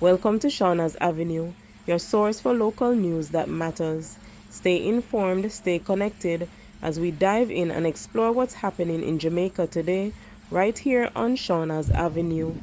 Welcome to Shauna's Avenue, your source for local news that matters. Stay informed, stay connected as we dive in and explore what's happening in Jamaica today, right here on Shauna's Avenue.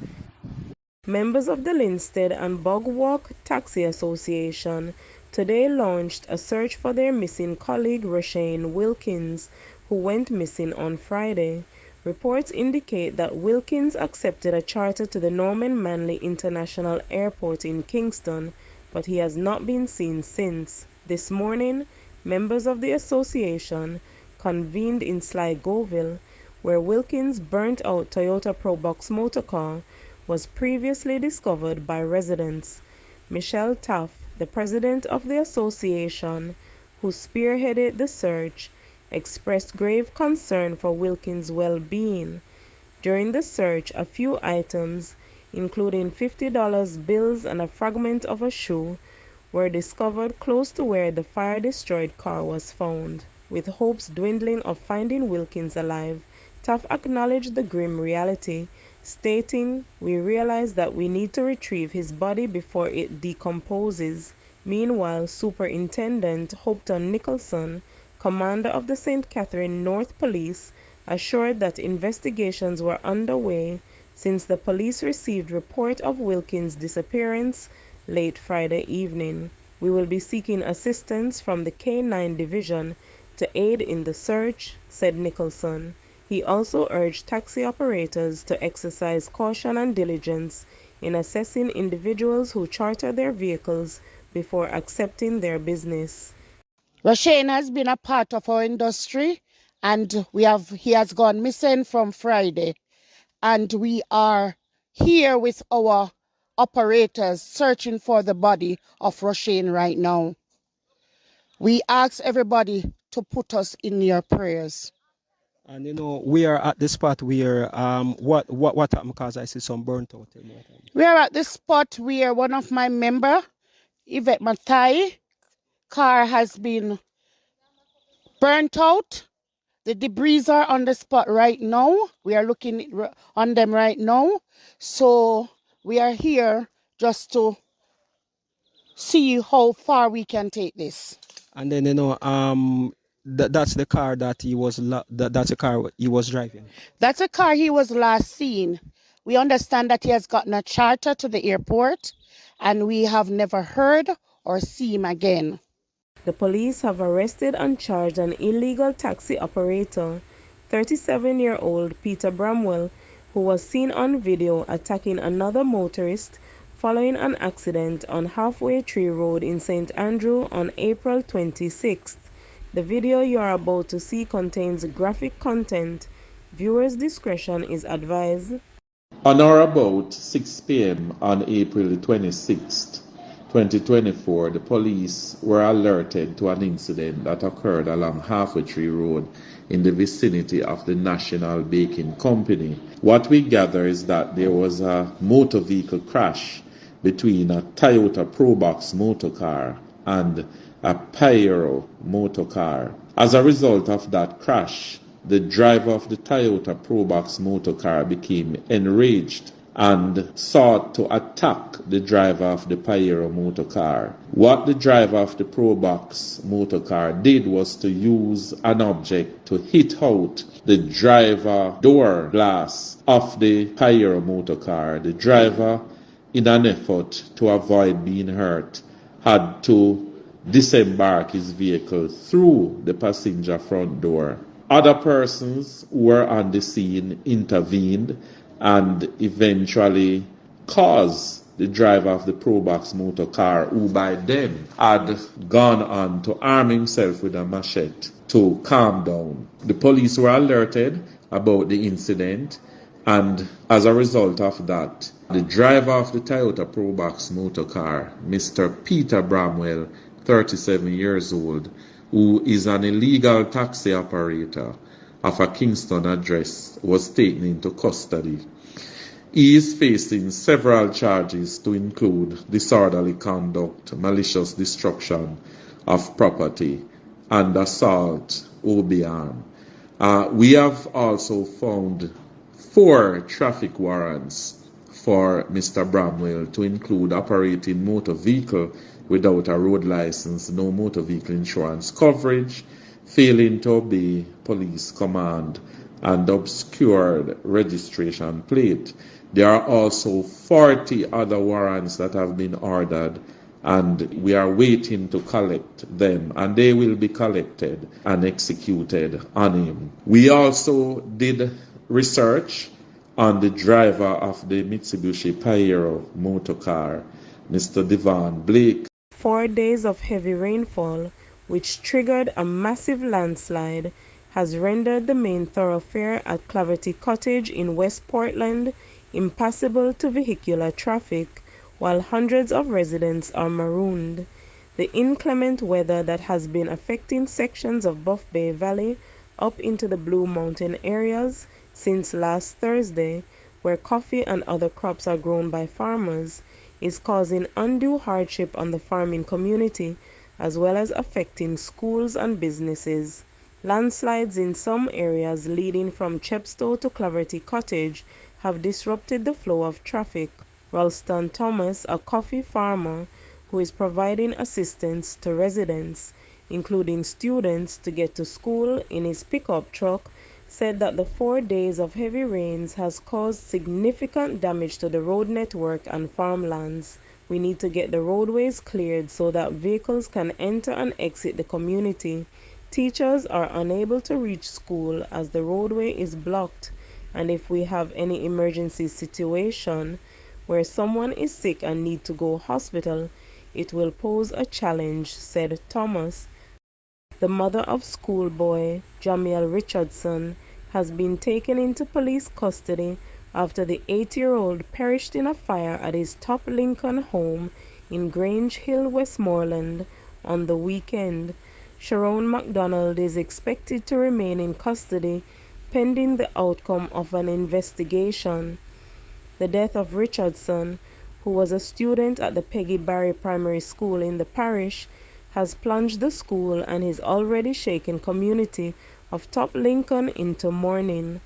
Members of the Linstead and Bogwalk Taxi Association today launched a search for their missing colleague Roshane Wilkins, who went missing on Friday. Reports indicate that Wilkins accepted a charter to the Norman Manley International Airport in Kingston, but he has not been seen since. This morning, members of the association convened in Sligoville, where Wilkins' burnt-out Toyota Probox motorcar was previously discovered by residents. Michelle Taff, the president of the association, who spearheaded the search, expressed grave concern for Wilkins' well-being. During the search, a few items, including $50 bills and a fragment of a shoe, were discovered close to where the fire-destroyed car was found. With hopes dwindling of finding Wilkins alive, Taff acknowledged the grim reality, stating, "We realize that we need to retrieve his body before it decomposes." Meanwhile, Superintendent Hopton Nicholson, commander of the St. Catherine North Police, assured that investigations were underway since the police received report of Wilkins' disappearance late Friday evening. "We will be seeking assistance from the K9 Division to aid in the search," said Nicholson. He also urged taxi operators to exercise caution and diligence in assessing individuals who charter their vehicles before accepting their business. Roshane has been a part of our industry, and he has gone missing from Friday. And we are here with our operators searching for the body of Roshane right now. We ask everybody to put us in your prayers. And we are at the spot where what happened, because I see some burnt out. We are at the spot where one of my member, Yvette Matai, car has been burnt out. The debris are on the spot right now. We are looking on them right now. So we are here just to see how far we can take this. And then that's the car that he was that's the car he was driving. That's a car he was last seen. We understand that he has gotten a charter to the airport, and we have never heard or seen him again. The police have arrested and charged an illegal taxi operator, 37-year-old Peter Bramwell, who was seen on video attacking another motorist following an accident on Halfway Tree Road in St. Andrew on April 26th. The video you are about to see contains graphic content. Viewers' discretion is advised. On or about 6 p.m. on April 26th, 2024, the police were alerted to an incident that occurred along Halfway Tree Road in the vicinity of the National Baking Company. What we gather is that there was a motor vehicle crash between a Toyota Probox motorcar and a Pyro motorcar. As a result of that crash, the driver of the Toyota Probox motorcar became enraged and sought to attack the driver of the Pyro motorcar. What the driver of the Probox motorcar did was to use an object to hit out the driver door glass of the Pyro motorcar. The driver, in an effort to avoid being hurt, had to disembark his vehicle through the passenger front door. Other persons who were on the scene intervened and eventually caused the driver of the Probox motor car, who by then had gone on to arm himself with a machete, to calm down. The police were alerted about the incident, and as a result of that, the driver of the Toyota Probox motor car, Mr. Peter Bramwell, 37 years old, who is an illegal taxi operator of a Kingston address, was taken into custody. He is facing several charges to include disorderly conduct, malicious destruction of property, and assault ob arm. We have also found 4 traffic warrants for Mr. Bramwell to include operating motor vehicle without a road license, no motor vehicle insurance coverage, failing to obey police command, and obscured registration plate. There are also 40 other warrants that have been ordered, and we are waiting to collect them, and they will be collected and executed on him. We also did research on the driver of the Mitsubishi Pajero motor car, Mr. Devon Blake. 4 days of heavy rainfall, which triggered a massive landslide, has rendered the main thoroughfare at Claverty Cottage in West Portland impassable to vehicular traffic, while hundreds of residents are marooned. The inclement weather that has been affecting sections of Buff Bay Valley up into the Blue Mountain areas since last Thursday, where coffee and other crops are grown by farmers, is causing undue hardship on the farming community, as well as affecting schools and businesses. Landslides in some areas leading from Chepstow to Claverty Cottage have disrupted the flow of traffic. Ralston Thomas, a coffee farmer who is providing assistance to residents, including students, to get to school in his pickup truck, said that the 4 days of heavy rains has caused significant damage to the road network and farmlands. We need to get the roadways cleared so that vehicles can enter and exit the community. Teachers are unable to reach school as the roadway is blocked, and if we have any emergency situation where someone is sick and need to go hospital, it will pose a challenge, said Thomas. The mother of schoolboy Jamiel Richardson has been taken into police custody after the 8-year-old perished in a fire at his Top Lincoln home in Grange Hill, Westmoreland on the weekend. Sharon MacDonald is expected to remain in custody pending the outcome of an investigation. The death of Richardson, who was a student at the Peggy Barry Primary School in the parish, has plunged the school and his already shaken community of Top Lincoln into mourning.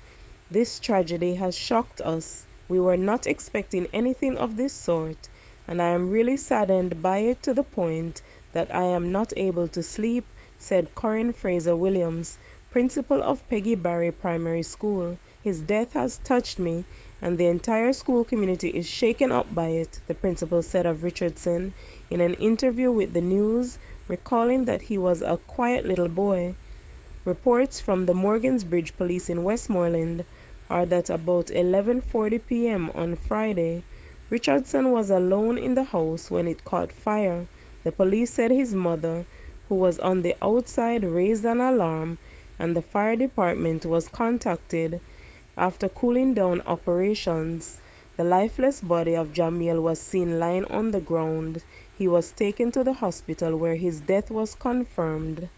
This tragedy has shocked us. We were not expecting anything of this sort, and I am really saddened by it to the point that I am not able to sleep, said Corinne Fraser Williams, principal of Peggy Barry Primary School. His death has touched me, and the entire school community is shaken up by it, the principal said of Richardson in an interview with the News, recalling that he was a quiet little boy. Reports from the Morgans Bridge Police in Westmoreland are that about 11:40 p.m. on Friday, Richardson was alone in the house when it caught fire. The police said his mother, who was on the outside, raised an alarm, and the fire department was contacted. After cooling down operations, the lifeless body of Jamiel was seen lying on the ground. He was taken to the hospital where his death was confirmed.